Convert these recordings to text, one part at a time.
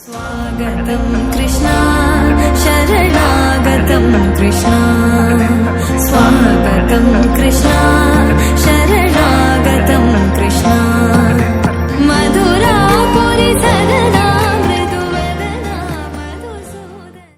स्वागतं कृष्णा शरणागतं कृष्णा स्वागतं कृष्णा शरणागतं कृष्णा मधुरापुरि सदना मृदुवदना मधुसूदन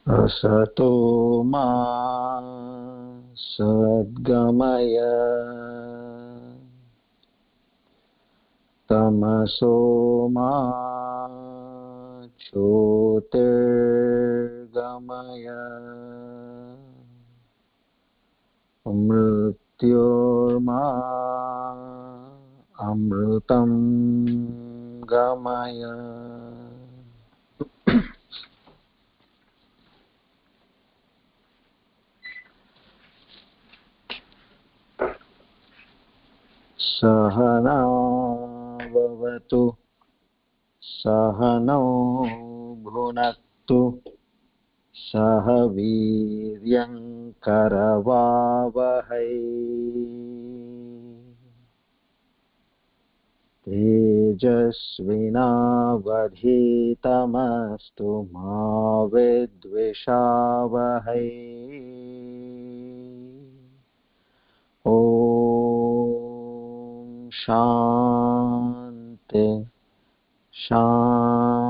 असतो मा सद्गमय तमसो मा ज्योतिर्गमय मृत्योर्मा अमृतं गमय सहनाववतु सहनौ भुनक्तु सह वीर्यं करवावहै तेजस्विनावधीतमस्तु मा विद्विषावहै ॐ शान्ति शान्ति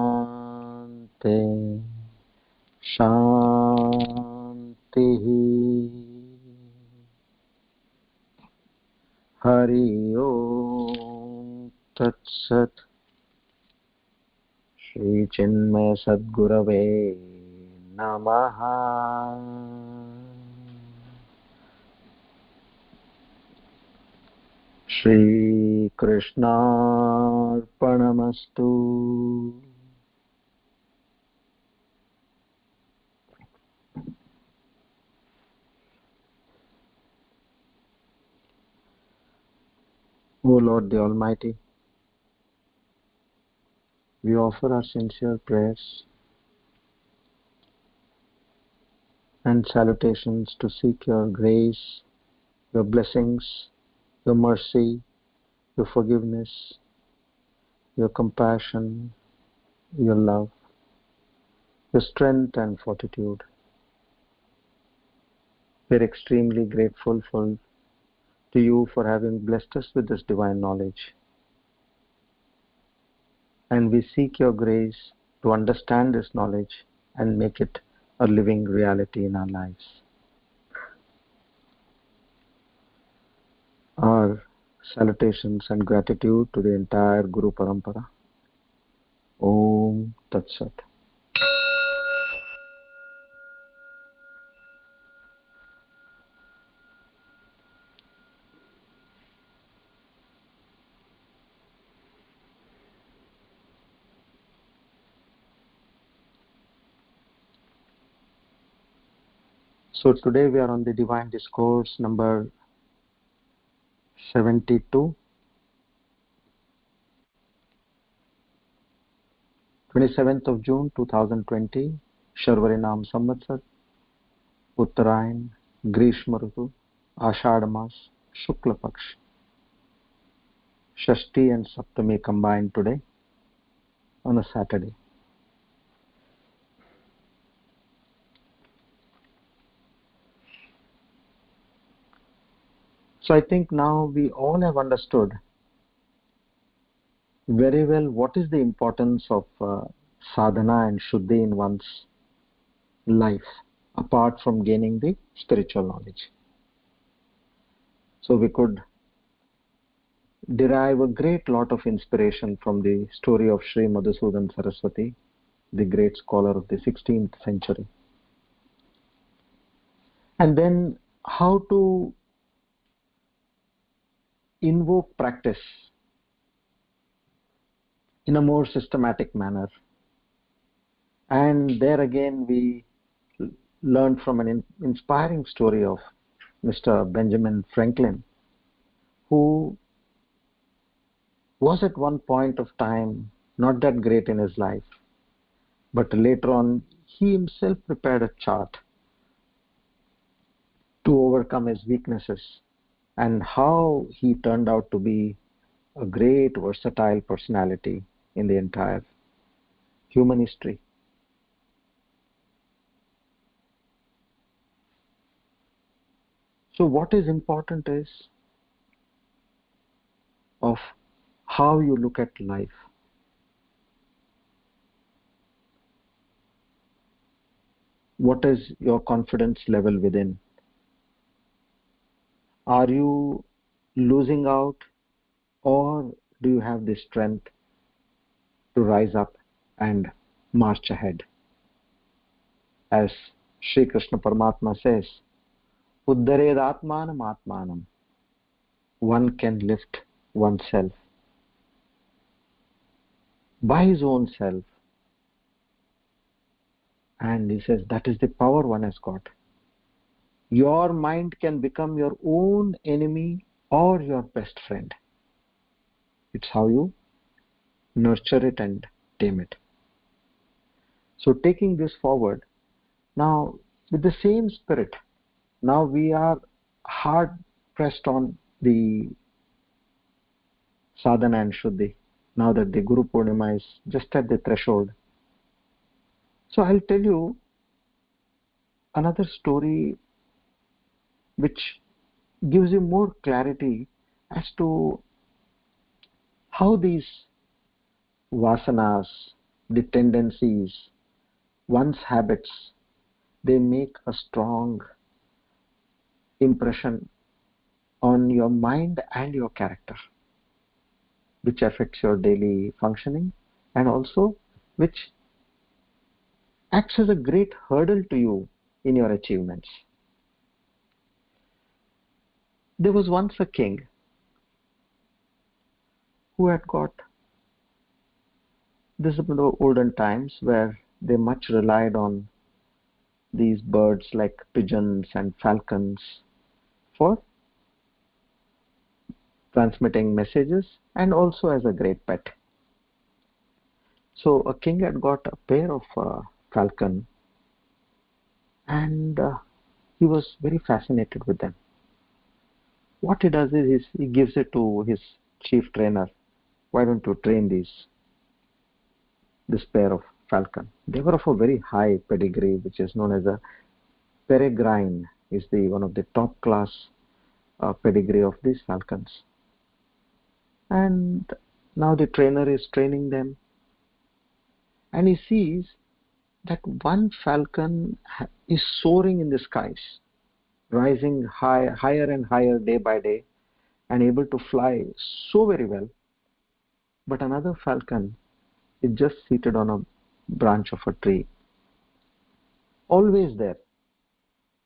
शान्तिः हरि ओम तत्सत्। श्री चिन्मय सद्गुरवे नमः। Shri कृष्णार्पणमस्तु। O Lord the Almighty, we offer our sincere prayers and salutations to seek your grace, your blessings, your mercy, your forgiveness, your compassion, your love, your strength and fortitude. We are extremely grateful to you for having blessed us with this divine knowledge. And we seek your grace to understand this knowledge and make it a living reality in our lives. Our salutations and gratitude to the entire Guru Parampara. Om Tat Sat. So today we are on the Divine Discourse number 72, 27th of June 2020, Sharvarinam Samvatsar, Uttarayan, Grishma Ritu, Ashadha Mas, Shukla Paksh. Shashti and Saptami combined today on a Saturday. So I think now we all have understood very well what is the importance of sadhana and shuddhi in one's life, apart from gaining the spiritual knowledge. So we could derive a great lot of inspiration from the story of Sri Madhusudan Saraswati, the great scholar of the 16th century. And then how to invoke practice in a more systematic manner. And there again we learned from an inspiring story of Mr. Benjamin Franklin, who was at one point of time not that great in his life, but later on he himself prepared a chart to overcome his weaknesses, and how he turned out to be a great versatile personality in the entire human history. So what is important is of how you look at life. What is your confidence level within? Are you losing out, or do you have the strength to rise up and march ahead? As Sri Krishna Paramatma says, Uddared Atmanam Atmanam. One can lift oneself by his own self. And he says that is the power one has got. Your mind can become your own enemy or your best friend. It's how you nurture it and tame it. So taking this forward, now with the same spirit, now we are hard pressed on the sadhana and shuddhi, now that the Guru Purnima is just at the threshold. So I'll tell you another story which gives you more clarity as to how these vasanas, the tendencies, one's habits, they make a strong impression on your mind and your character, which affects your daily functioning and also which acts as a great hurdle to you in your achievements. There was once a king who had got, this is in the olden times where they much relied on these birds like pigeons and falcons for transmitting messages and also as a great pet. So a king had got a pair of falcon, and he was very fascinated with them. What he does is he gives it to his chief trainer. Why don't you train this pair of falcon? They were of a very high pedigree, which is known as a peregrine, is the one of the top class pedigree of these falcons. And now the trainer is training them, and he sees that one falcon is soaring in the skies, rising higher and higher day by day, and able to fly so very well. But another falcon is just seated on a branch of a tree, always there,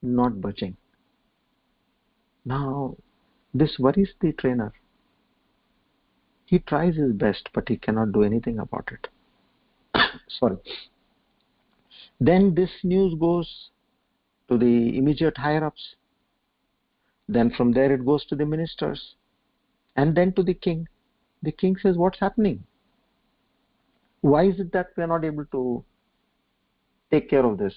not budging. Now this worries the trainer. He tries his best, but he cannot do anything about it. Sorry. Then this news goes to the immediate higher-ups. Then from there it goes to the ministers, and then to the king. The king says, what's happening? Why is it that we are not able to take care of this?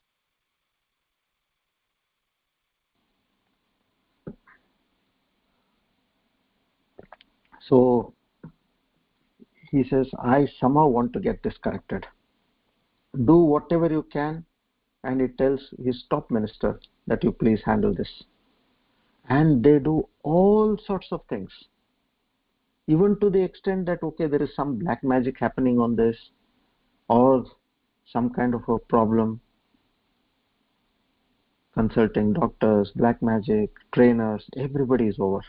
So he says, I somehow want to get this corrected. Do whatever you can. And he tells his top minister that you please handle this. And they do all sorts of things, even to the extent that, okay, there is some black magic happening on this, or some kind of a problem, consulting doctors, black magic, trainers, everybody is over.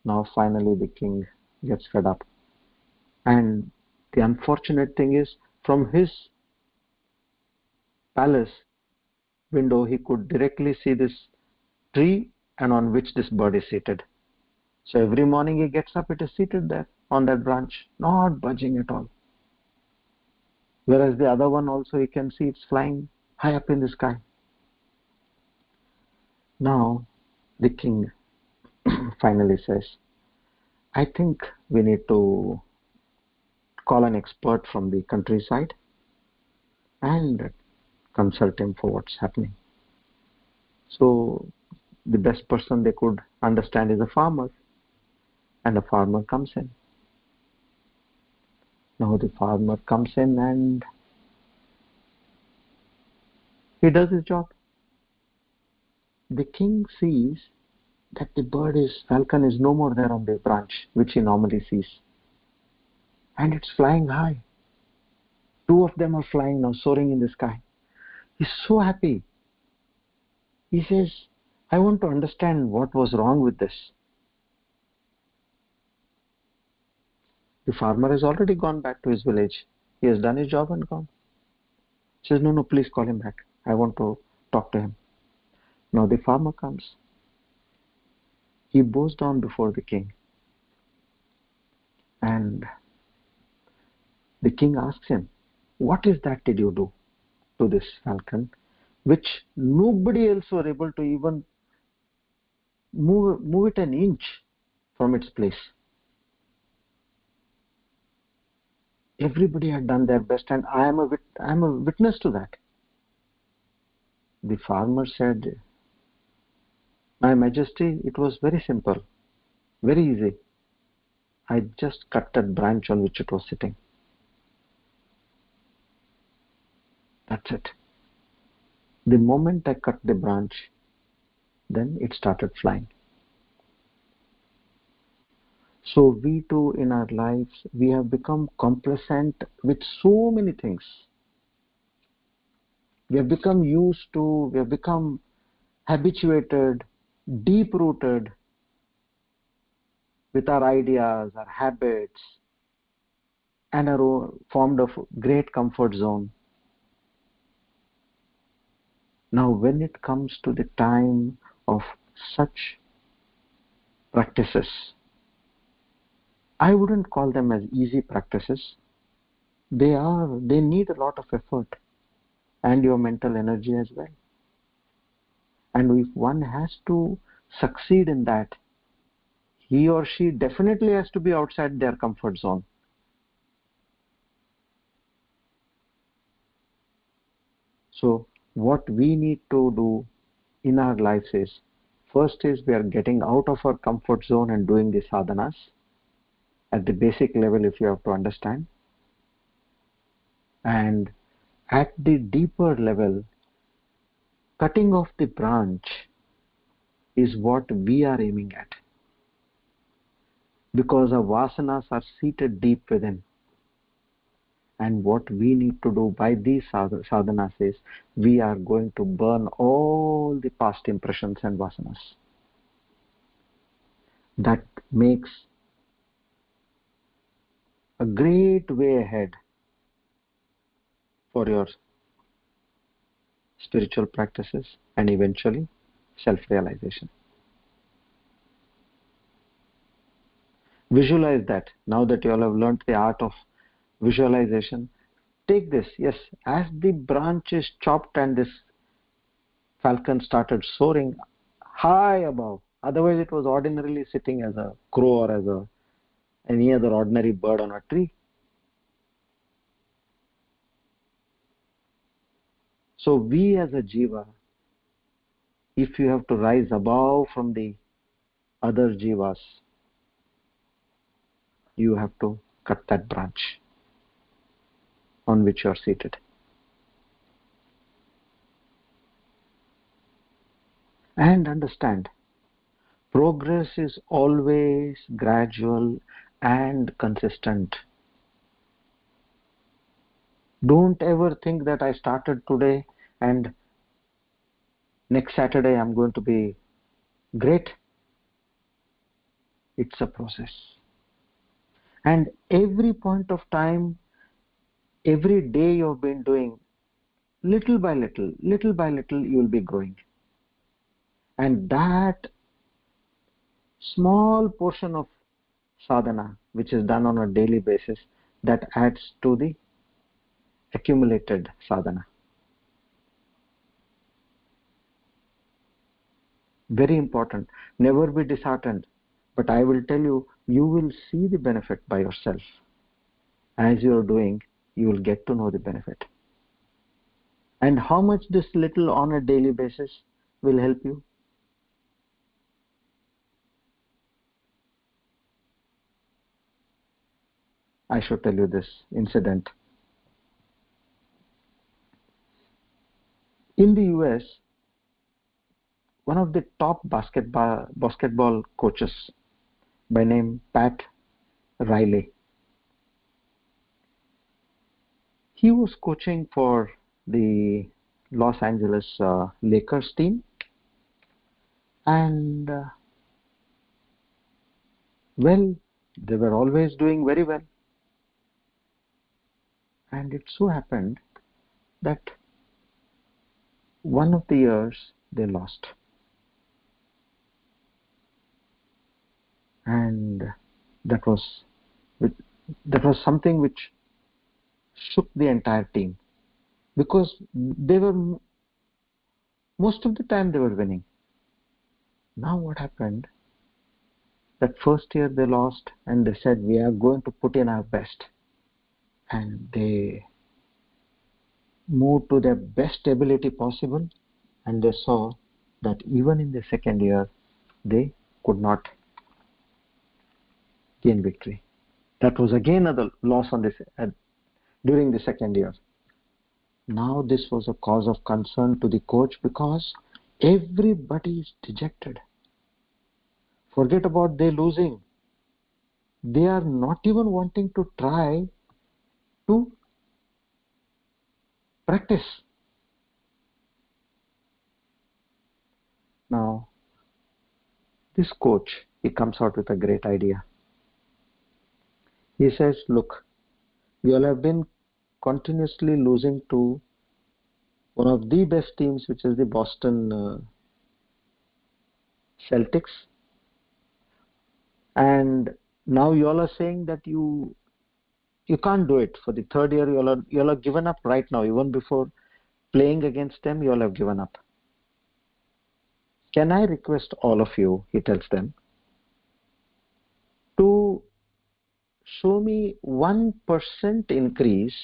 Now finally the king gets fed up. And the unfortunate thing is, from his palace window, he could directly see this tree and on which this bird is seated. So every morning he gets up, it is seated there on that branch, not budging at all. Whereas the other one also, you can see it's flying high up in the sky. Now the king finally says, I think we need to call an expert from the countryside and consult him for what's happening. So the best person they could understand is a farmer, and a farmer comes in. Now the farmer comes in and he does his job. The king sees that the falcon is no more there on the branch, which he normally sees. And it's flying high. Two of them are flying now, soaring in the sky. He's so happy. He says, I want to understand what was wrong with this. The farmer has already gone back to his village. He has done his job and gone. He says, no, please call him back. I want to talk to him. Now the farmer comes. He bows down before the king. And the king asks him, what is that did you do to this falcon, which nobody else were able to even move it an inch from its place? Everybody had done their best, and I am a witness to that. The farmer said, My Majesty, it was very simple, very easy. I just cut that branch on which it was sitting. That's it. The moment I cut the branch, then it started flying. So we too in our lives, we have become complacent with so many things. We have become used to, we have become habituated, deep-rooted with our ideas, our habits, and are formed of great comfort zone. Now when it comes to the time of such practices, I wouldn't call them as easy practices. They need a lot of effort and your mental energy as well. And if one has to succeed in that, he or she definitely has to be outside their comfort zone. So what we need to do in our lives is, first is we are getting out of our comfort zone and doing the sadhanas. At the basic level, if you have to understand. And at the deeper level, cutting off the branch is what we are aiming at. Because our vasanas are seated deep within. And what we need to do by these sadhanas is, we are going to burn all the past impressions and vasanas. That makes a great way ahead for your spiritual practices and eventually self-realization. Visualize that. Now that you all have learnt the art of visualization, take this. Yes, as the branch is chopped and this falcon started soaring high above, otherwise it was ordinarily sitting as a crow or as any other ordinary bird on a tree. So we as a jiva, if you have to rise above from the other jivas, you have to cut that branch on which you are seated. And understand, Progress is always gradual and consistent. Don't ever think that I started today and next Saturday I'm going to be great. It's a process. And every point of time, every day you've been doing, little by little, you will be growing. And that small portion of sadhana, which is done on a daily basis, that adds to the accumulated sadhana. Very important. Never be disheartened. But I will tell you, you will see the benefit by yourself. As you are doing, you will get to know the benefit. And how much this little on a daily basis will help you? I should tell you this incident. In the US, one of the top basketball coaches by name Pat Riley, he was coaching for the Los Angeles Lakers team, and well, they were always doing very well. And it so happened that one of the years they lost. And that was something which shook the entire team, because they were, most of the time they were winning. Now what happened, that first year they lost, and they said, we are going to put in our best, and they moved to their best ability possible, and they saw that even in the second year they could not gain victory. That was again another loss on this during the second year. Now this was a cause of concern to the coach, because everybody is dejected. Forget about they losing. They are not even wanting to try to practice. Now, this coach, he comes out with a great idea. He says, look, you all have been continuously losing to one of the best teams, which is the Boston Celtics. And now you all are saying that you can't do it. For the third year, you all are given up right now. Even before playing against them, you all have given up. Can I request all of you, he tells them, to show me 1% increase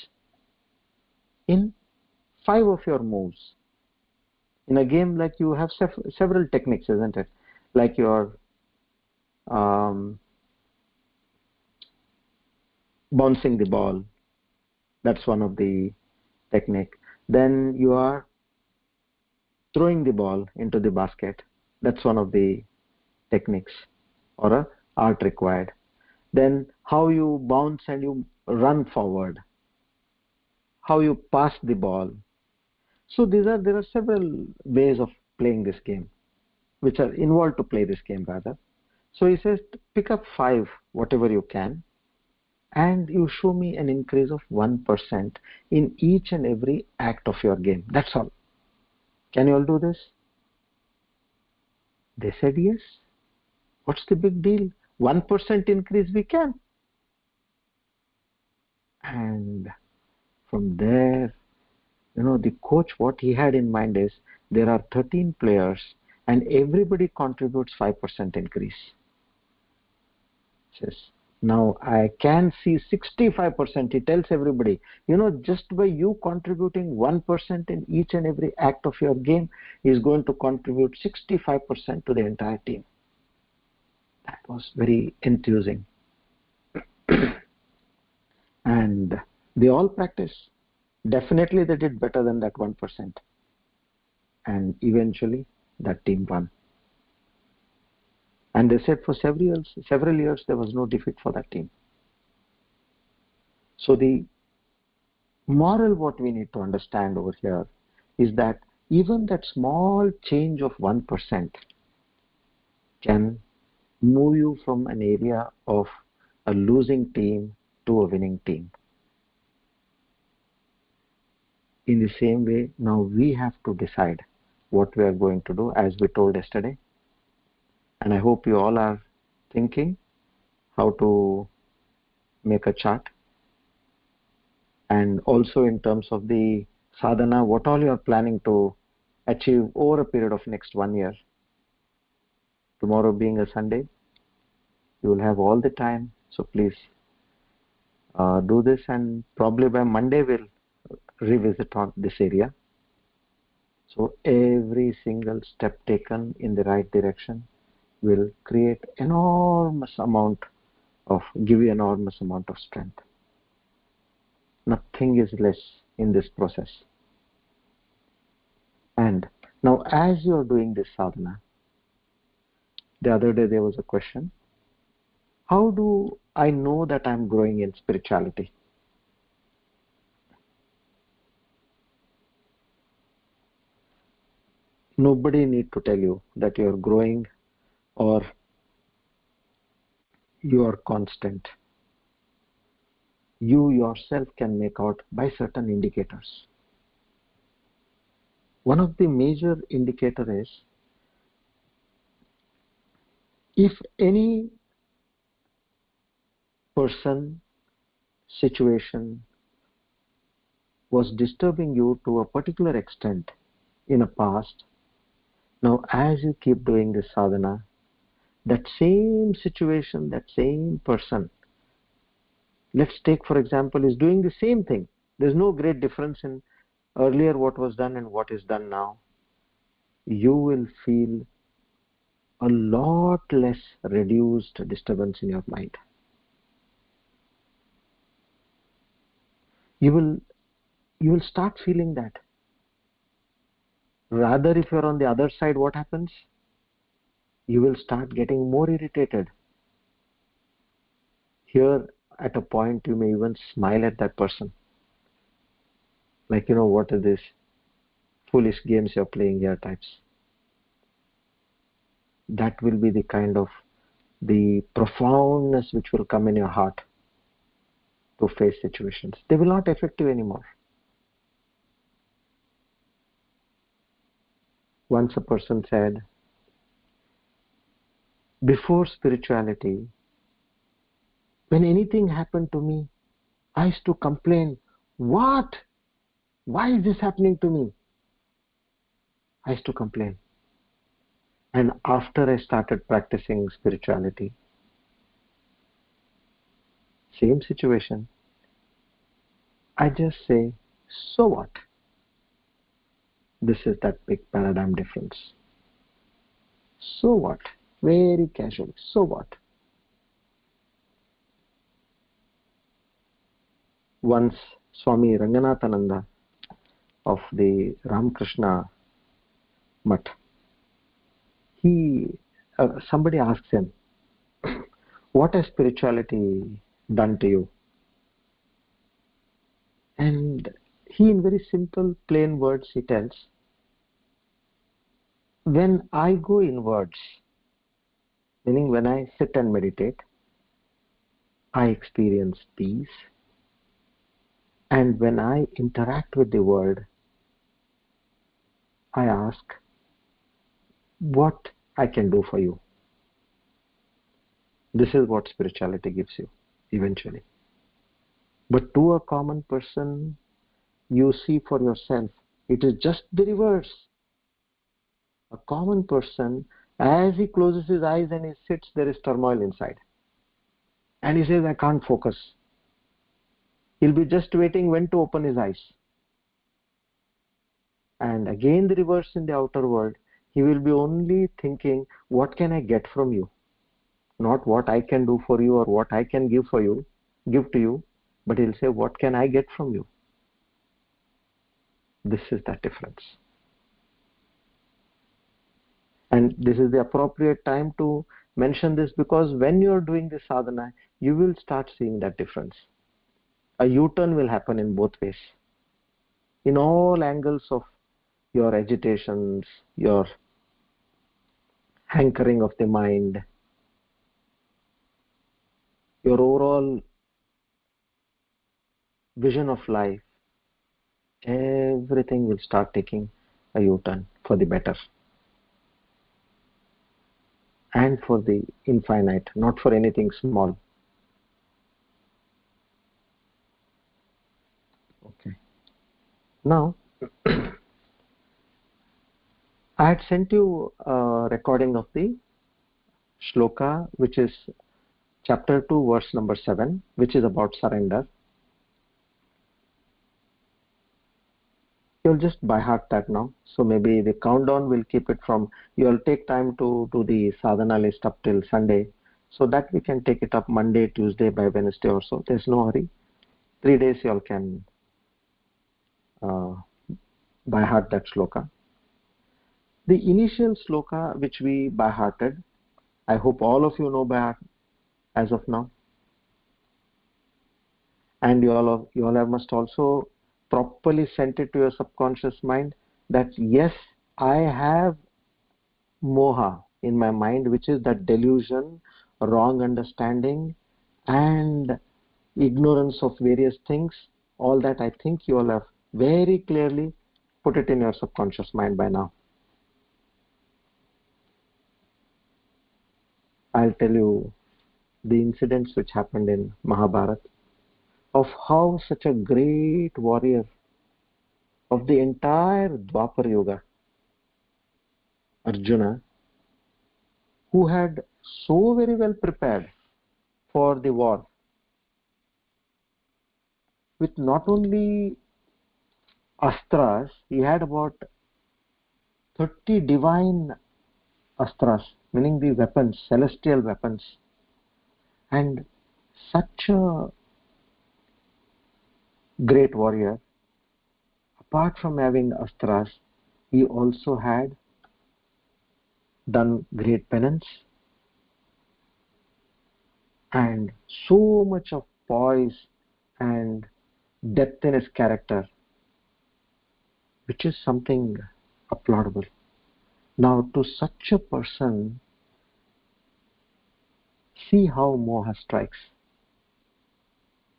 in 5 of your moves. In a game, like, you have several techniques, isn't it? Like your bouncing the ball, that's one of the technique. Then you are throwing the ball into the basket, that's one of the techniques or a art required. Then how you bounce and you run forward, how you pass the ball. So there are several ways of playing this game, which are involved to play this game rather. So he says, pick up 5, whatever you can, and you show me an increase of 1% in each and every act of your game. That's all. Can you all do this? They said yes. What's the big deal? 1% increase we can. And from there, the coach, what he had in mind is, there are 13 players and everybody contributes 5% increase. Says, now I can see 65%. He tells everybody, just by you contributing 1% in each and every act of your game is going to contribute 65% to the entire team. That was very enthusing. And they all practice. Definitely they did better than that 1%. And eventually that team won. And they said for several years there was no defeat for that team. So the moral what we need to understand over here is that even that small change of 1% can move you from an area of a losing team to a winning team. In the same way, now we have to decide what we are going to do, as we told yesterday. And I hope you all are thinking how to make a chart. And also in terms of the sadhana, what all you are planning to achieve over a period of next 1 year. Tomorrow being a Sunday, you will have all the time. So please do this, and probably by Monday we'll revisit on this area. So every single step taken in the right direction will create give you enormous amount of strength. Nothing is less in this process. And now as you are doing this sadhana, the other day there was a question, how do I know that I'm growing in spirituality? Nobody need to tell you that you are growing or you are constant. You yourself can make out by certain indicators. One of the major indicator is, if any person, situation was disturbing you to a particular extent in a past, now as you keep doing this sadhana, that same situation, that same person, let's take for example, is doing the same thing. There's no great difference in earlier what was done and what is done now. You will feel a lot less reduced disturbance in your mind. You will start feeling that. Rather, if you're on the other side, what happens? You will start getting more irritated. Here, at a point, you may even smile at that person. Like, what are these foolish games you're playing here types. That will be the kind of the profoundness which will come in your heart to face situations. They will not affect you anymore. Once a person said, before spirituality, when anything happened to me, I used to complain, what? Why is this happening to me? I used to complain. And after I started practicing spirituality, same situation, I just say, so what? This is that big paradigm difference. So what? Very casually. So what? Once Swami Ranganathananda of the Ramakrishna Mutt, somebody asks him, what has spirituality done to you? And he, in very simple, plain words, he tells, when I go inwards, meaning when I sit and meditate, I experience peace. And when I interact with the world, I ask, what I can do for you? This is what spirituality gives you, eventually. But to a common person, you see for yourself, it is just the reverse. A common person, as he closes his eyes and he sits, there is turmoil inside. And he says, I can't focus. He'll be just waiting when to open his eyes. And again the reverse in the outer world, he will be only thinking, what can I get from you? Not what I can do for you or what I can give to you, but he'll say, what can I get from you? This is that difference. And this is the appropriate time to mention this because when you are doing this sadhana, you will start seeing that difference. A U-turn will happen in both ways, in all angles of your agitations, your hankering of the mind, your overall vision of life. Everything will start taking a U-turn for the better and for the infinite, not for anything small. Okay. Now, I had sent you a recording of the shloka, which is chapter 2, verse number 7, which is about surrender. You'll just by heart that now. So maybe the countdown will keep it from, you'll take time to do the sadhana list up till Sunday, so that we can take it up Monday, Tuesday, by Wednesday or so. There's no hurry. 3 days you all can by heart that shloka. The initial shloka which we by hearted, I hope all of you know by heart as of now. And you all must also properly sent it to your subconscious mind that yes, I have moha in my mind, which is that delusion, wrong understanding, and ignorance of various things. All that I think you all have very clearly put it in your subconscious mind by now. I'll tell you the incidents which happened in Mahabharata of how such a great warrior of the entire Dwapar Yuga, Arjuna, who had so very well prepared for the war with not only astras, he had about 30 divine astras, meaning the weapons, celestial weapons, and such a great warrior, apart from having astras, he also had done great penance and so much of poise and depth in his character, which is something applaudable. Now, to such a person, see how moha strikes,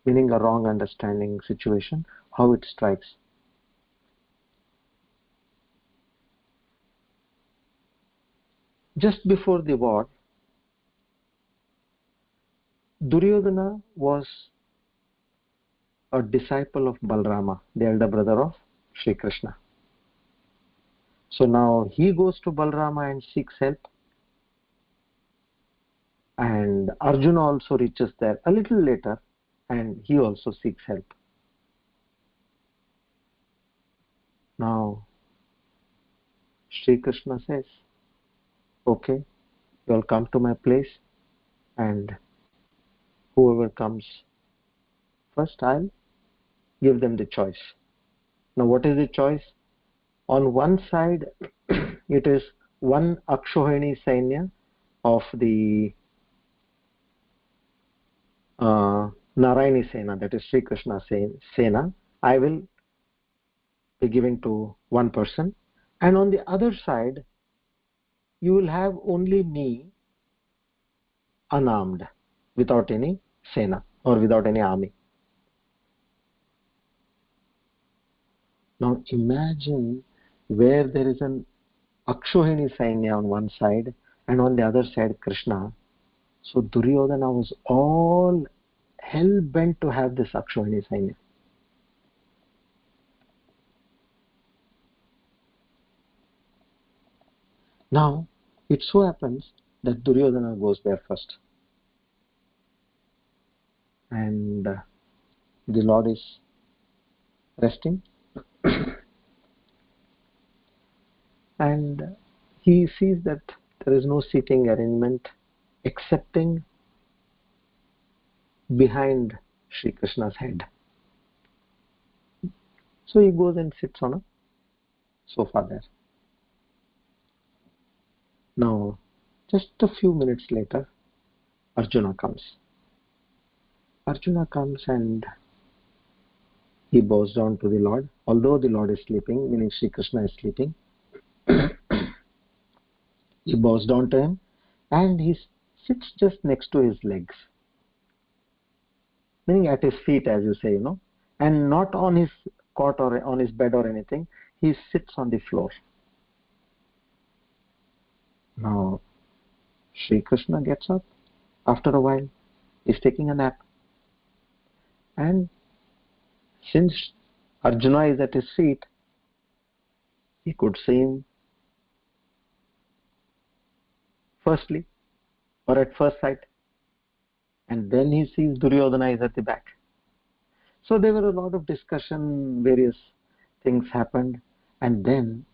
meaning a wrong understanding situation, how it strikes. Just before the war, Duryodhana was a disciple of Balrama, the elder brother of Sri Krishna. So now he goes to Balrama and seeks help, and Arjuna also reaches there a little later and he also seeks help. Now Sri Krishna says, okay, you'll come to my place and whoever comes first, I'll give them the choice. Now what is the choice? On one side it is one Akshohini Sainya of the Narayani Sena, that is Sri Krishna Sena, I will be giving to one person, and on the other side you will have only me unarmed, without any Sena or without any army. Now imagine where there is an Akshohini Sainya on one side and on the other side Krishna. So Duryodhana was all hell bent to have this Akshohini Sainya. Now it so happens that Duryodhana goes there first, and the Lord is resting and he sees that there is no seating arrangement excepting behind Sri Krishna's head. So he goes and sits on a sofa there. Now Just a few minutes later, Arjuna comes. Arjuna comes and he bows down to the Lord. Although the Lord is sleeping, meaning Sri Krishna is sleeping, he bows down to him and he sits just next to his legs, meaning at his feet, as you say, and not on his cot or on his bed or anything. He sits on the floor. Now, Sri Krishna gets up after a while. He's taking a nap. And since Arjuna is at his feet, he could see him firstly or at first sight. And then he sees Duryodhana is at the back. So there were a lot of discussion, various things happened. And then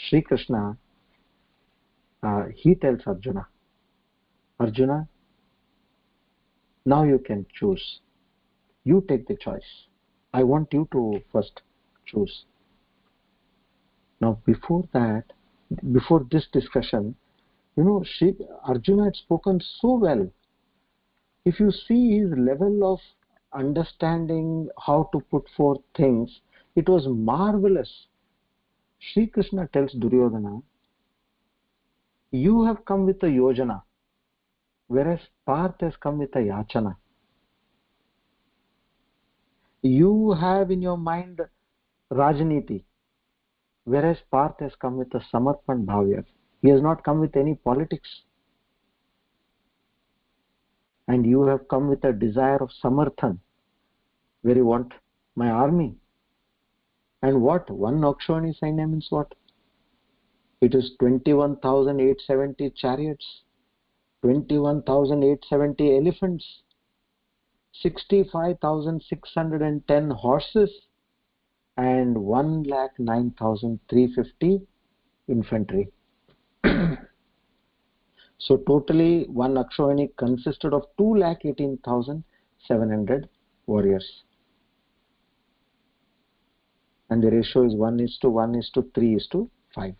Sri Krishna, he tells Arjuna, Arjuna, now you can choose. You take the choice. I want you to first choose. Now before that, before this discussion, Arjuna had spoken so well. If you see his level of understanding how to put forth things, it was marvelous. Sri Krishna tells Duryodhana, you have come with a yojana, whereas Parth has come with a yachana. You have in your mind Rajniti, whereas Parth has come with a Samarpan Bhavya. He has not come with any politics. And you have come with a desire of Samarthan, where you want my army. And what? One Akshoni Sainya means what? It is 21,870 chariots, 21,870 elephants, 65,610 horses, and 1,09,350 infantry. So totally one Akshoni consisted of 2,18,700 warriors. And the ratio is 1:1:3:5.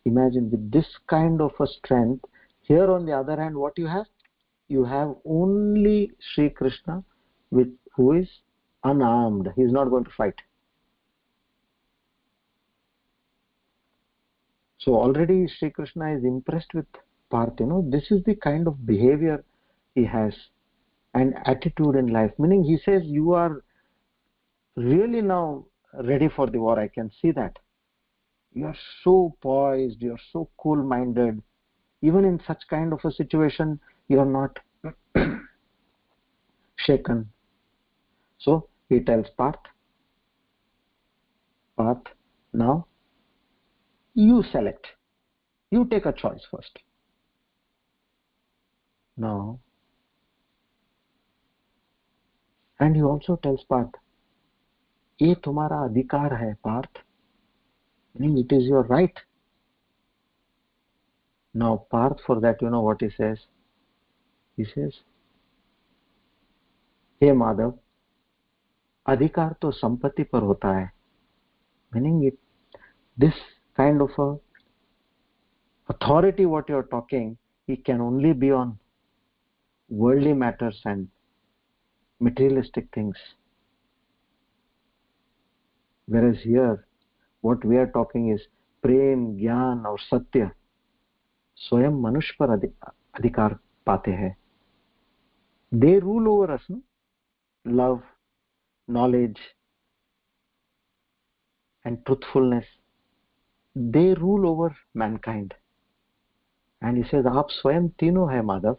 Imagine with this kind of a strength. Here on the other hand, what you have? You have only Sri Krishna who is unarmed. He is not going to fight. So already Sri Krishna is impressed with Parth. This is the kind of behavior he has and attitude in life. Meaning he says, you are really now ready for the war. I can see that. You are so poised. You are so cool-minded. Even in such kind of a situation, you are not shaken. So he tells Parth, now you select. You take a choice first. Now, and he also tells Parth, ये तुम्हारा अधिकार है Parth, meaning it is your right. Now Parth, for that, you know what he says? He says, हे माधव, अधिकार तो संपत्ति पर होता है. Meaning this kind of a authority what you are talking, it can only be on worldly matters and materialistic things. Whereas here, what we are talking is प्रेम, ज्ञान और सत्य स्वयं मनुष्य पर अधिकार पाते हैं. They rule over us, no? Love, knowledge, and truthfulness. They rule over mankind. And he says, आप स्वयं तीनों है माधव.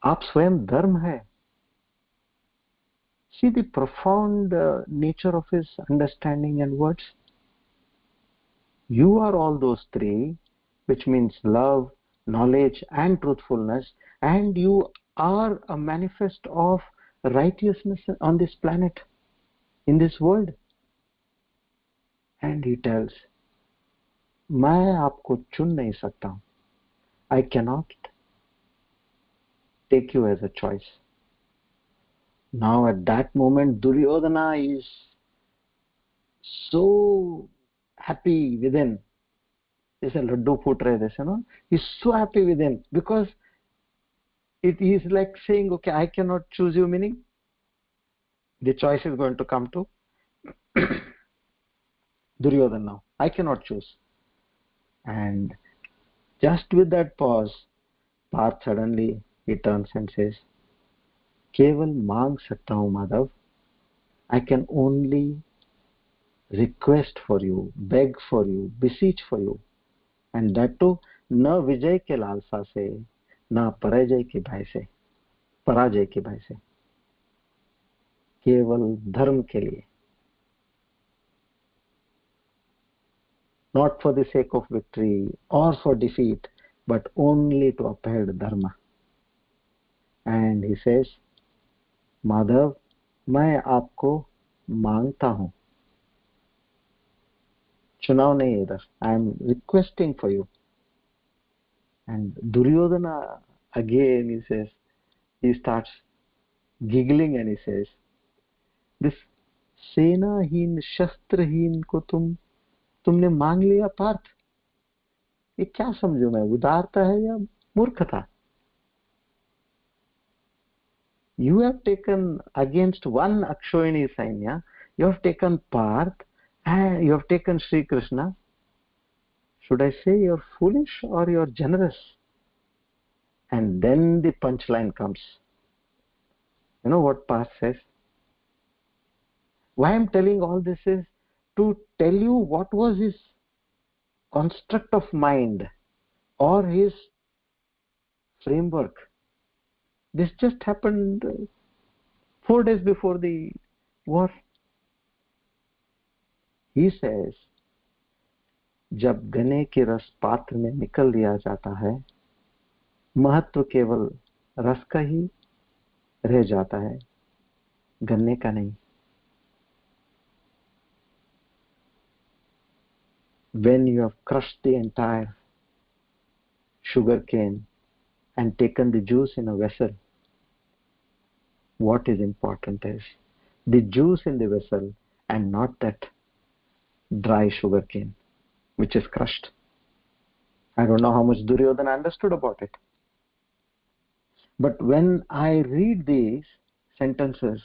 आप स्वयं धर्म है. See the profound nature of his understanding and words. You are all those three, which means love, knowledge, and truthfulness, and you are a manifest of righteousness on this planet, in this world. And he tells, मैं आपको चुन नहीं सकता हूं. I cannot take you as a choice. Now at that moment, Duryodhana is so happy within. जैसे लड्डू फूट रहे जैसे ना, he's so happy with him because it is like saying, okay, I cannot choose you, meaning the choice is going to come to Duryodhana now. I cannot choose. And just with that pause, Parth suddenly he turns and says, केवल मांग सकता हूँ Madhav. I can only request for you, beg for you, beseech for you, and that too न विजय के लालसा से, न पराजय के भय से, केवल धर्म के लिए. Not for the sake of victory or for defeat, but only to uphold dharma. And he says, Madhav, मैं आपको मांगता हूँ. चुनाव नहीं इधर. I am requesting for you. And Duryodhana again, he says, he starts giggling and he says, this सेनाहीन शस्त्रहीन को तुमने मांग लिया पार्थ. ये क्या समझो मैं, उदारता है या मूर्खता? You have taken against one Akshayani Sainya, you have taken Parth, and you have taken Sri Krishna. Should I say you're foolish or you're generous? And then the punchline comes. You know what Parth says? Why I'm telling all this is to tell you what was his construct of mind or his framework. This just happened 4 days before the war. He says, जब गन्ने के रस पात्र में निकल दिया जाता है, महत्व केवल रस का ही रह जाता है, गन्ने का नहीं. When you have crushed the entire sugar cane and taken the juice in a vessel, what is important is the juice in the vessel and not that dry sugar cane which is crushed. I don't know how much Duryodhana understood about it. But when I read these sentences,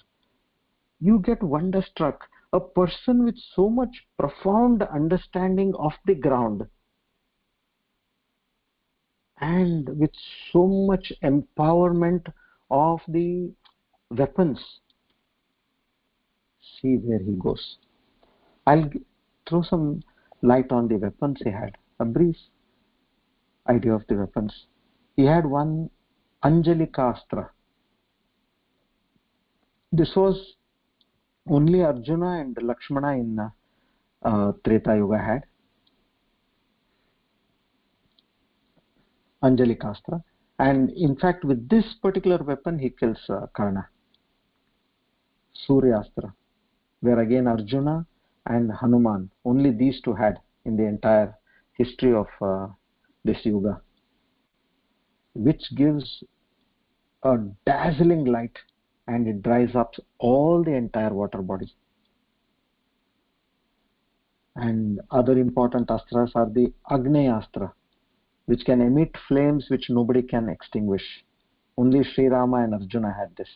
you get wonderstruck. A person with so much profound understanding of the ground and with so much empowerment of the weapons, see where he goes. I'll throw some light on the weapons he had, a brief idea of the weapons. He had one Anjalika Astra. This was only Arjuna and Lakshmana in Treta Yuga had. Anjalika Astra. And in fact, with this particular weapon, he kills Karna. Surya Astra, where again Arjuna and Hanuman, only these two had in the entire history of this Yuga, which gives a dazzling light and it dries up all the entire water body. And other important astras are the Agneya Astra, which can emit flames which nobody can extinguish. Only Sri Rama and Arjuna had this.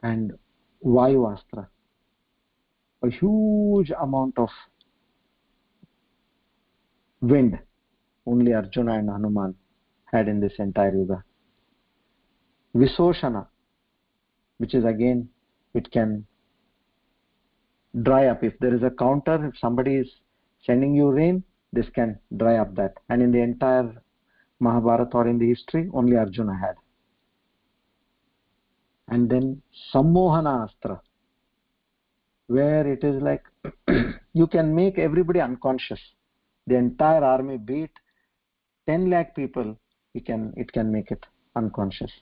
And Vayu Astra, a huge amount of wind, only Arjuna and Hanuman had in this entire Yuga. Visoshana, which is again, it can dry up. If there is a counter, if somebody is sending you rain, this can dry up that. And in the entire Mahabharata or in the history, only Arjuna had. And then Sammohana Astra, where it is like you can make everybody unconscious. The entire army, be it 10 lakh people, it can make it unconscious.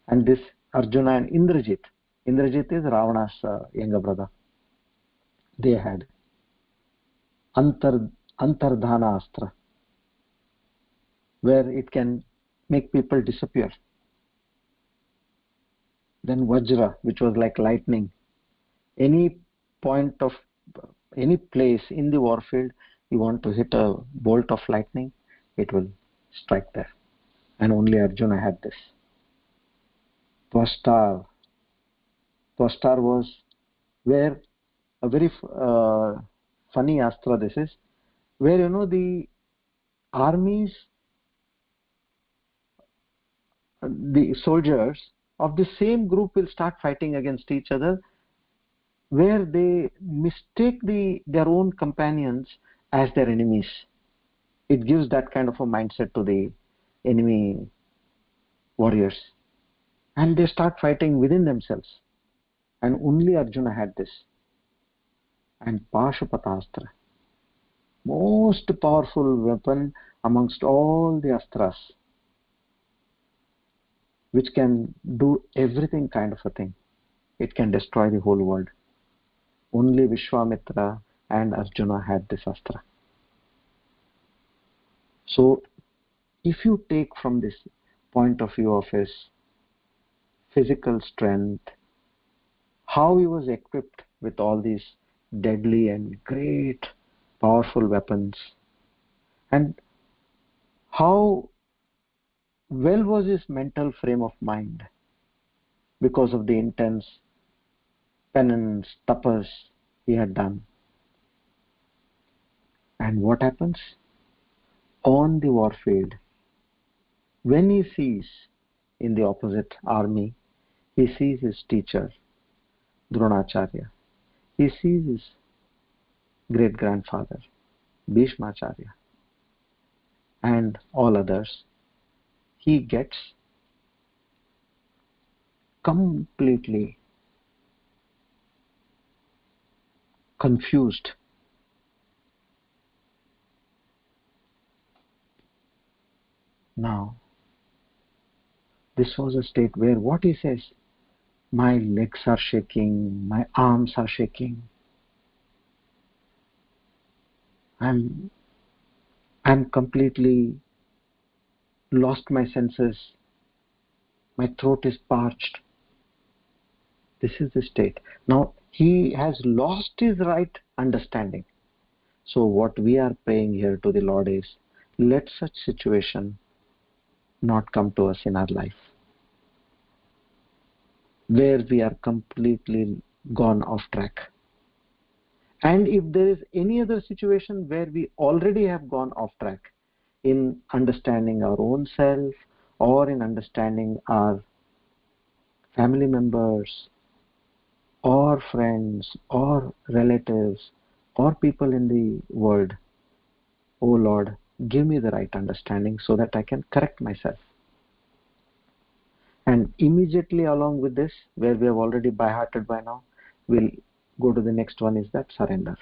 And this Arjuna and Indrajit is Ravana's younger brother. They had Antardhana Astra, where it can make people disappear. Then Vajra, which was like lightning. Any point of any place in the warfield, you want to hit a bolt of lightning, it will strike there. And only Arjuna had this. Twastar. Twastar was where a very funny astra this is, where the armies, the soldiers of the same group will start fighting against each other, where they mistake their own companions as their enemies. It gives that kind of a mindset to the enemy warriors, and they start fighting within themselves. And only Arjuna had this. And Pashupatastra, most powerful weapon amongst all the astras, which can do everything kind of a thing. It can destroy the whole world. Only Vishwamitra and Arjuna had this astra. So if you take from this point of view of his physical strength, how he was equipped with all these deadly and great powerful weapons, and how well was his mental frame of mind because of the intense penance, tapas he had done. And what happens? On the warfield, when he sees in the opposite army, he sees his teacher, Dronacharya. He sees his great-grandfather, Bhishmacharya, and all others. He gets completely confused. Now, this was a state where what he says, my legs are shaking, my arms are shaking, I'm completely lost my senses, my throat is parched. This is the state. Now, he has lost his right understanding. So what we are praying here to the Lord is, let such situation not come to us in our life, where we are completely gone off track. And if there is any other situation where we already have gone off track in understanding our own self, or in understanding our family members, or friends, or relatives, or people in the world, oh Lord, give me the right understanding so that I can correct myself. And immediately along with this, where we have already by-hearted by now, we'll go to the next one, is that surrender.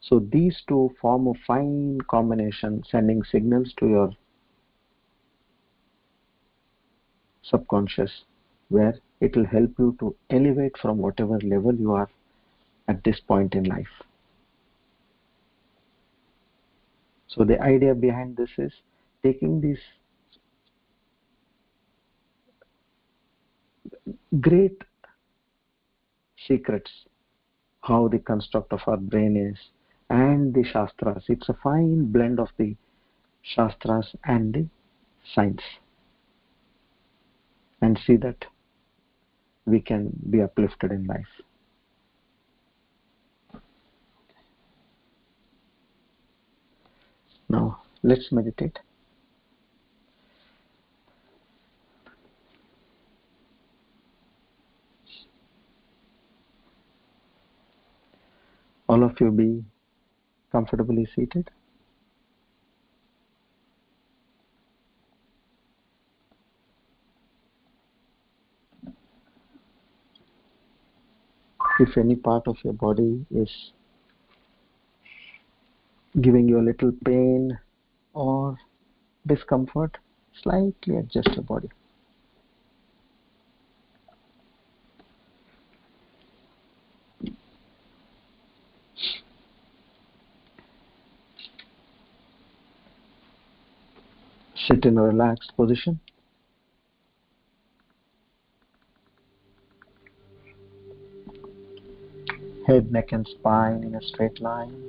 So these two form a fine combination, sending signals to your subconscious, where it will help you to elevate from whatever level you are at this point in life. So the idea behind this is taking these great secrets, how the construct of our brain is, and the Shastras. It's a fine blend of the Shastras and the science. And see that we can be uplifted in life. Now, let's meditate. All of you be comfortably seated. If any part of your body is giving you a little pain or discomfort, slightly adjust your body. Sit in a relaxed position. Head, neck and spine in a straight line.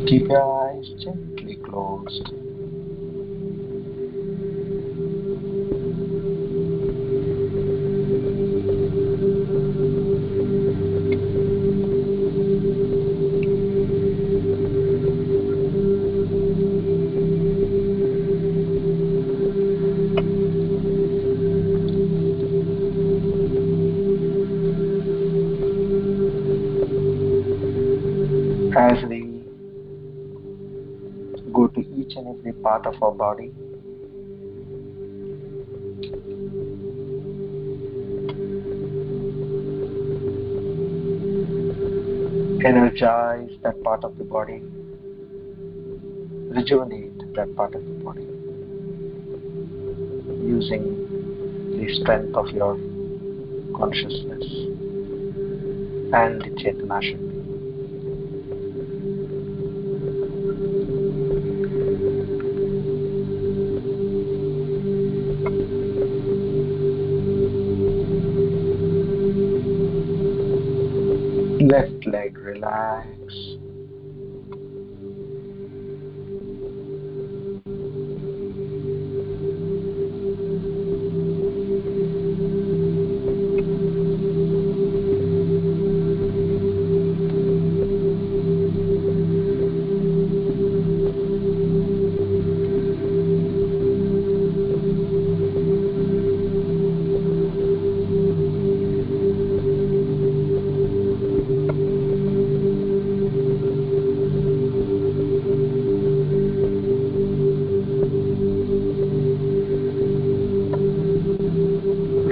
Keep your eyes gently closed. As we go to each and every part of our body, energize that part of the body, rejuvenate that part of the body using the strength of your consciousness and the Chetana Shakti. Left leg relax.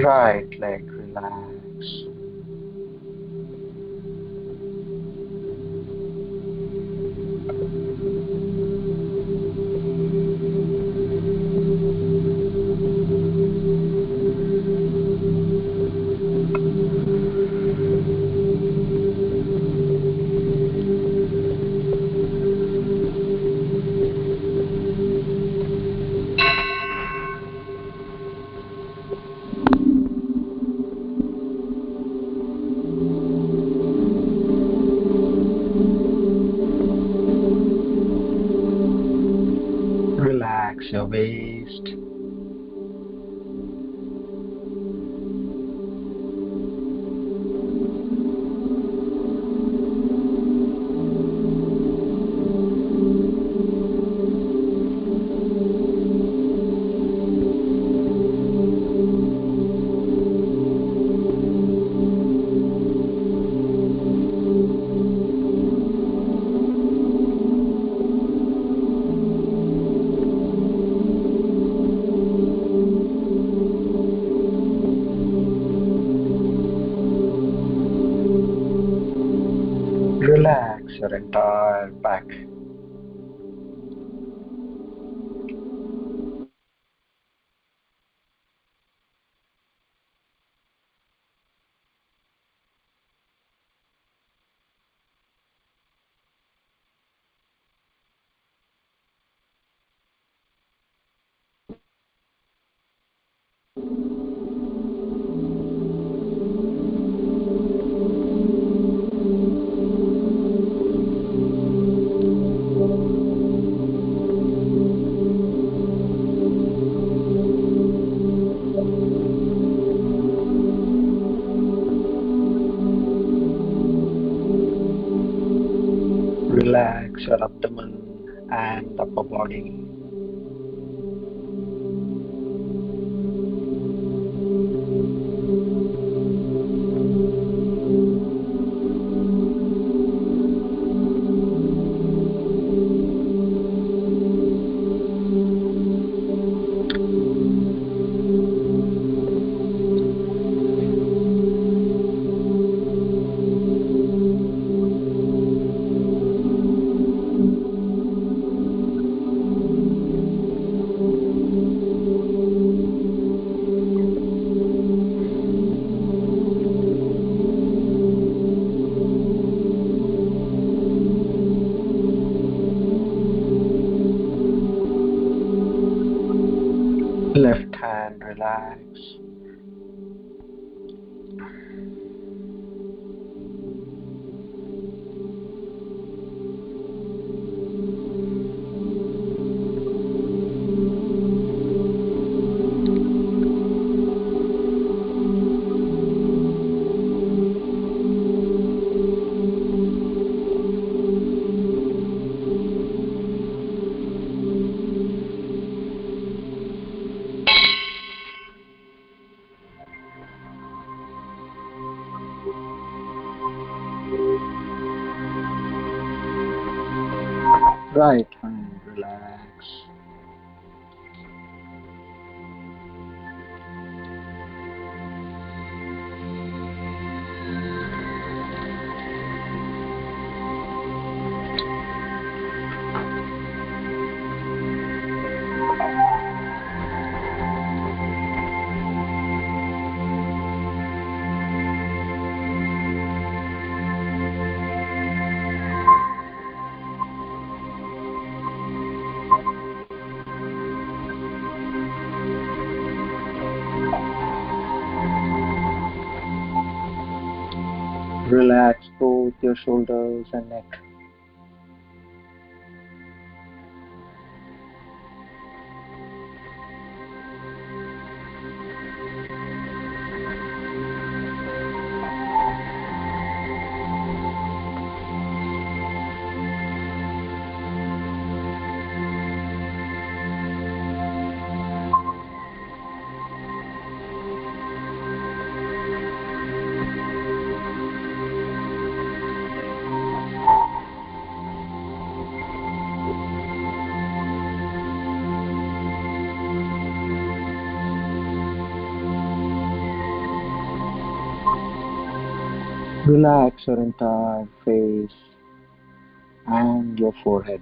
Right leg relax. Relax your waist. Relax your entire back. Relax your abdomen and upper body. and relax. Right hand relax. Relax both your shoulders and neck. Relax your entire face and your forehead.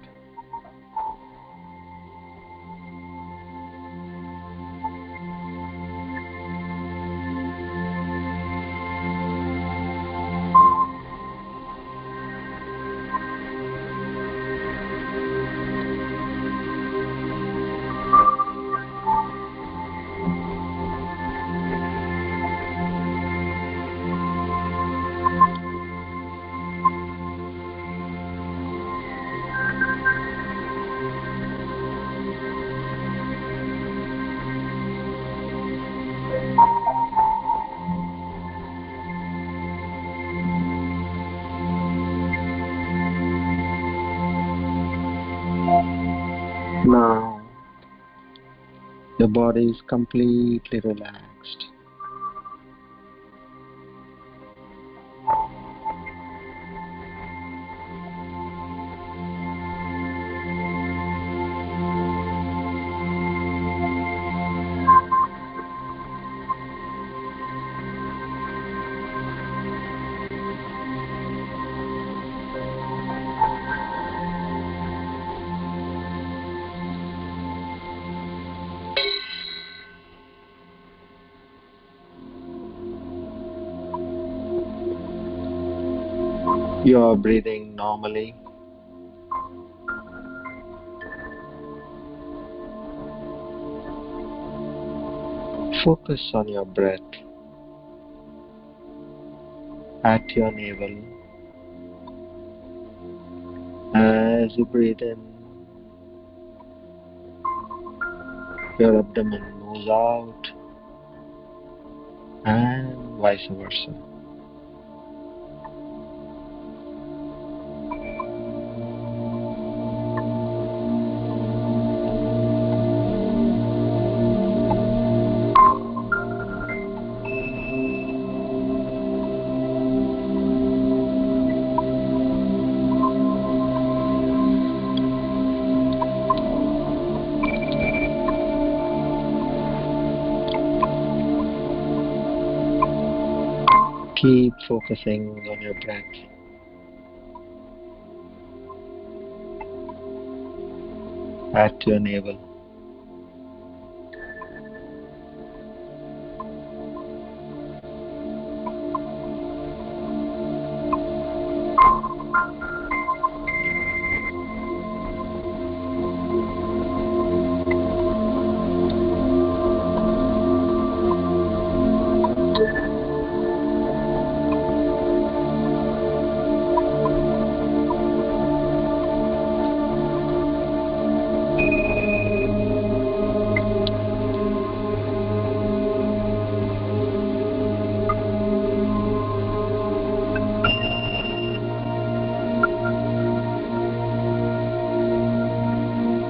Now, your body is completely relaxed. You are breathing normally. Focus on your breath at your navel. As you breathe in, your abdomen moves out and vice versa. Keep focusing on your breath at your navel.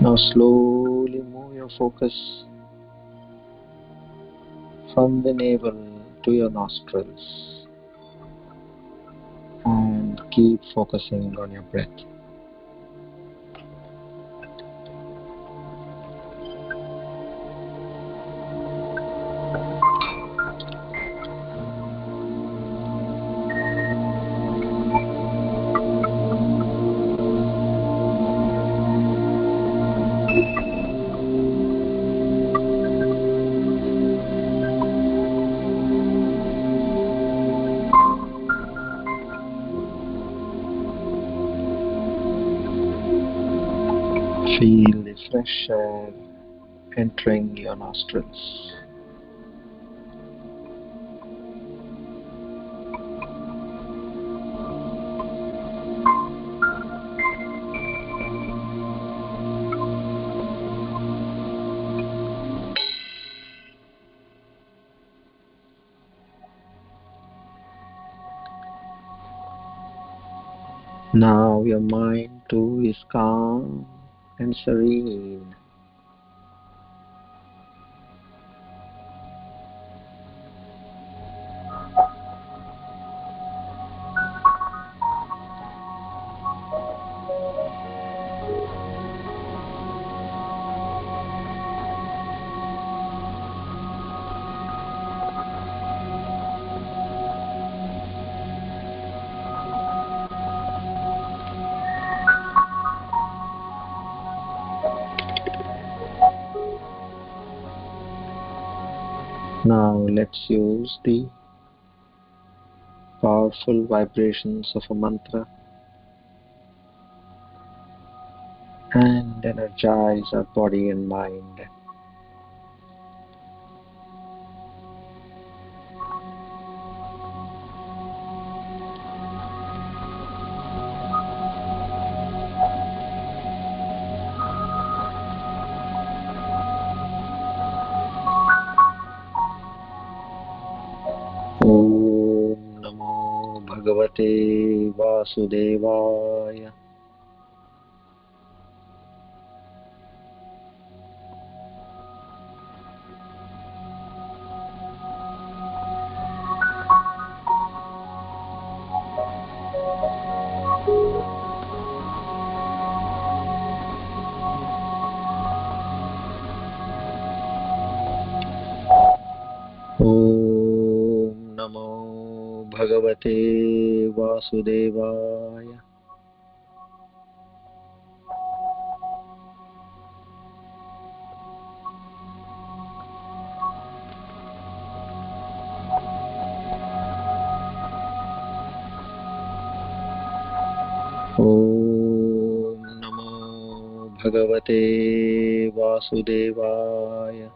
Now slowly move your focus from the navel to your nostrils and keep focusing on your breath. Feel the fresh air entering your nostrils. Now your mind too is calm and serene. Now let's use the powerful vibrations of a mantra and energize our body and mind. Om Namo Bhagavate Vasudevaya. Om Namo Bhagavate Vasudevaya. Om Namo Bhagavate Vasudevaya.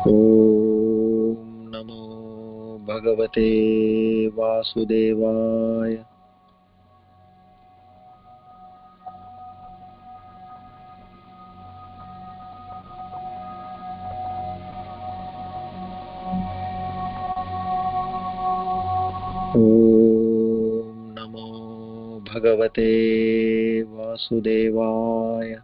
Om Namo Bhagavate Vasudevaya. Om Namo Bhagavate Vasudevaya.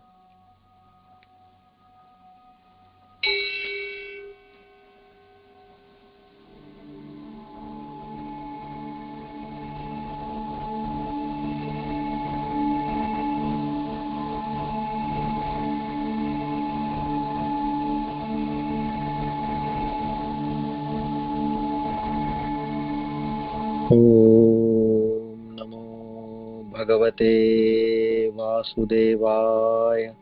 Om Namo Bhagavate Vasudevaya.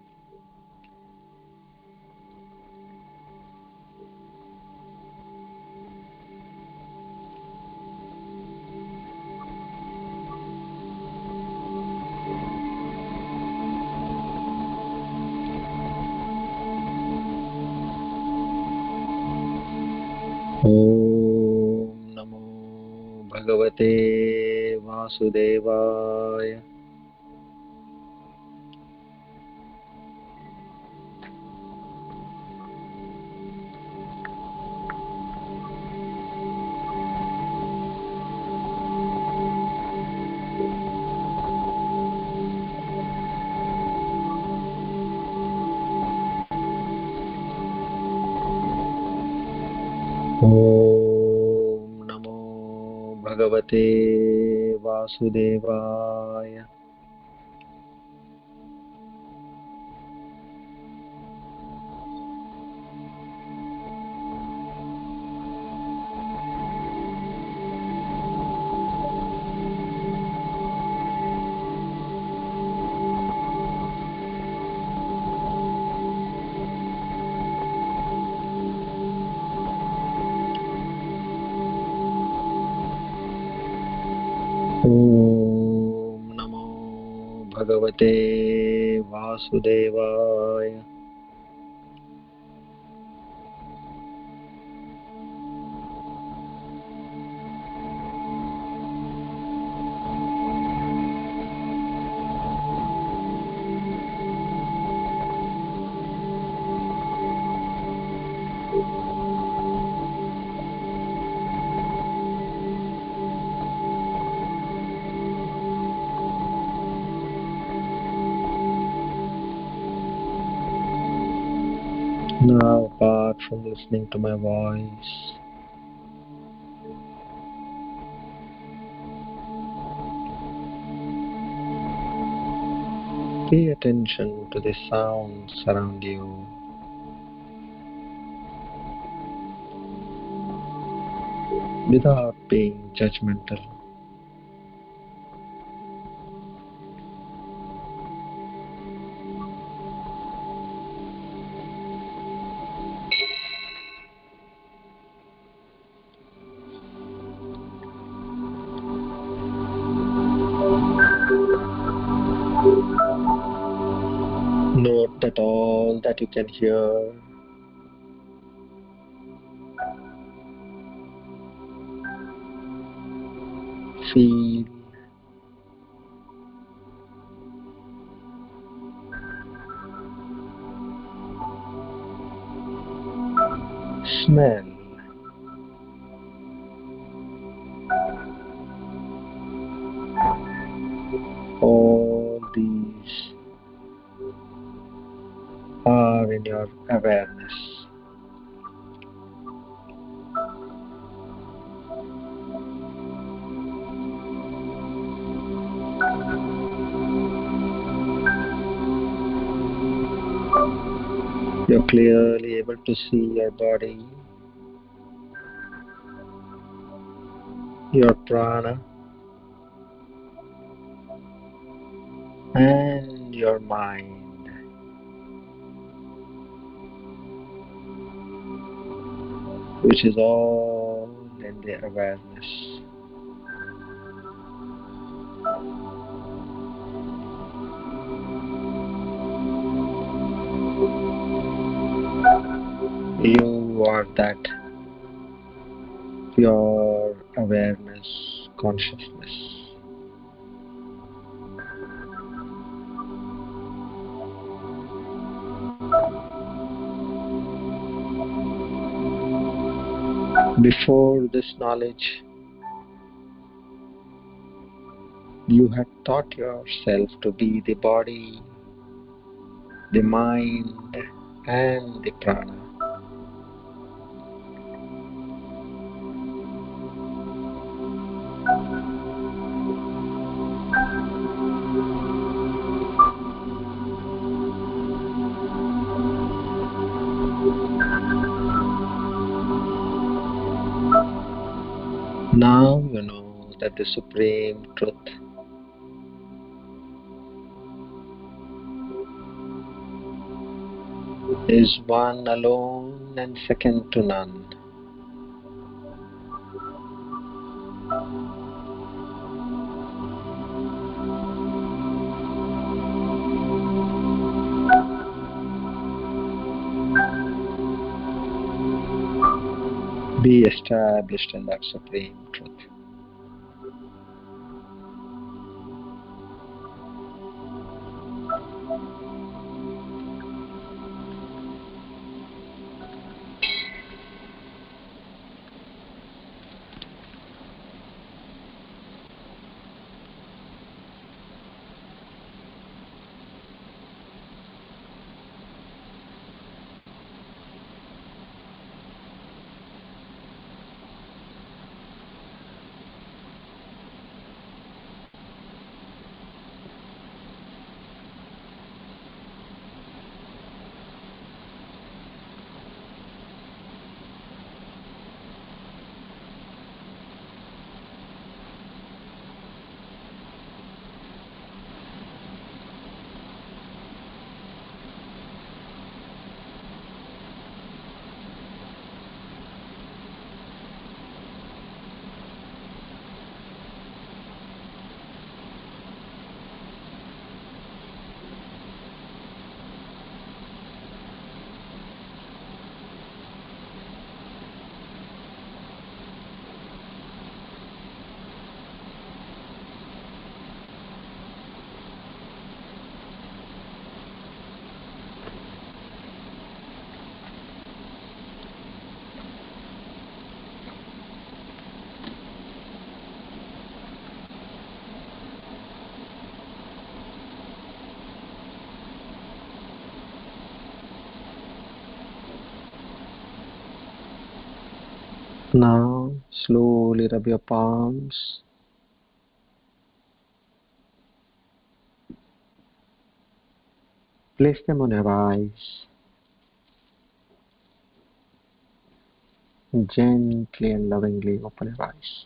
Om Namo Bhagavate Vasudevaya. Bhagavate Vasudevaya. Om Namo Bhagavate Vasudevaya. Now, apart from listening to my voice, pay attention to the sounds around you. Without being judgmental. Note that all that you can hear feel, smell, all these are in your awareness. You're clearly able to see your body, your prana, and your mind, which is all in the awareness. You are that pure awareness, consciousness. Before this knowledge, you had taught yourself to be the body, the mind, and the prana. Now you know that the Supreme Truth is one alone and second to none. Be established in that Supreme Truth. Now slowly rub your palms. Place them on your eyes. Gently and lovingly open your eyes.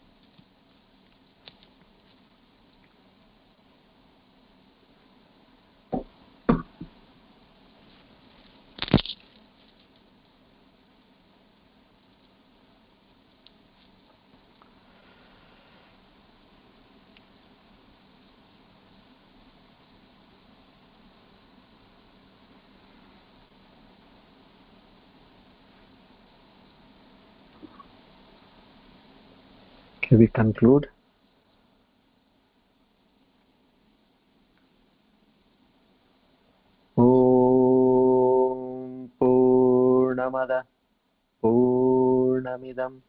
Okay, we conclude. Om Purnamada Purnamidam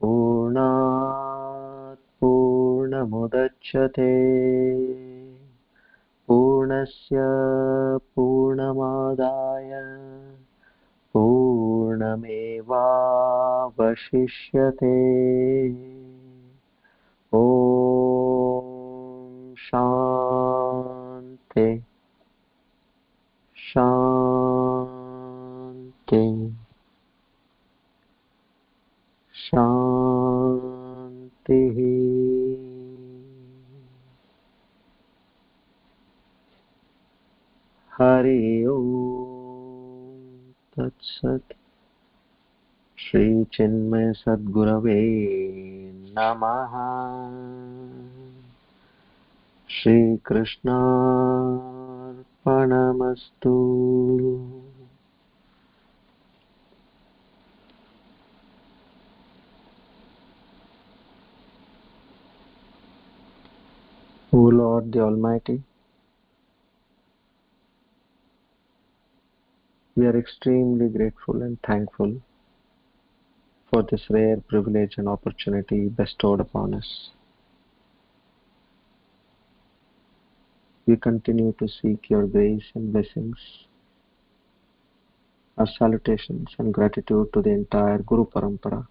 Purnat Purnamudachyate Purnasya Purnamadaya Purnamevavashishyate. Om Shanti Shanti Shanti. Hari Om Tat Sat. Shri Chinmaya Sadgurave Namaha. Shri Krishna Arpanamastu. O Lord the Almighty, we are extremely grateful and thankful for this rare privilege and opportunity bestowed upon us. We continue to seek your grace and blessings. Our salutations and gratitude to the entire Guru Parampara.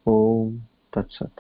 Om Tat Sat.